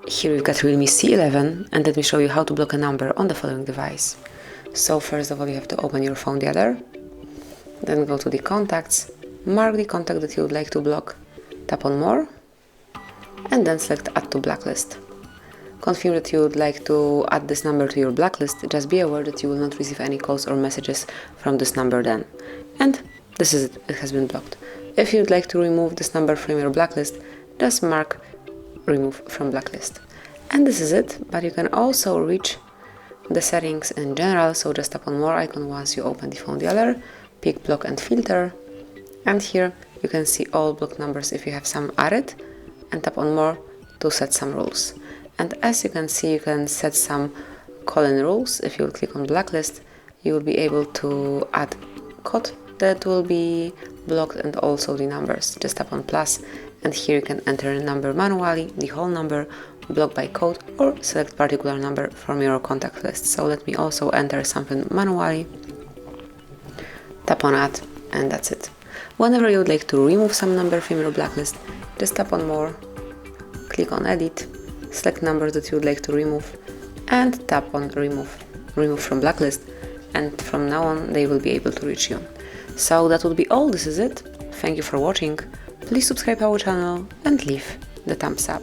Here we've got REALME C11, and let me show you how to block a number on the following device. So first of all, you have to open your phone dialer, then go to the contacts, mark the contact that you would like to block, tap on more, and then select add to blacklist. Confirm that you would like to add this number to your blacklist. Just be aware that you will not receive any calls or messages from this number then. And this is it, it has been blocked. If you would like to remove this number from your blacklist, just mark remove from blacklist. And this is it, but you can also reach the settings in general, so just tap on more icon once you open the phone dialer, pick block and filter, and here you can see all blocked numbers if you have some added, and tap on more to set some rules. And as you can see, you can set some call-in rules. If you will click on blacklist, you will be able to add code that will be blocked and also the numbers. Just tap on plus, and here you can enter a number manually, the whole number, block by code, or select particular number from your contact list. So let me also enter something manually, tap on add, and that's it. Whenever you would like to remove some number from your blacklist, just tap on more, click on edit, select numbers that you would like to remove, and tap on remove from blacklist, and from now on they will be able to reach you. So that would be all. This is it. Thank you for watching. Please subscribe our channel and leave the thumbs up.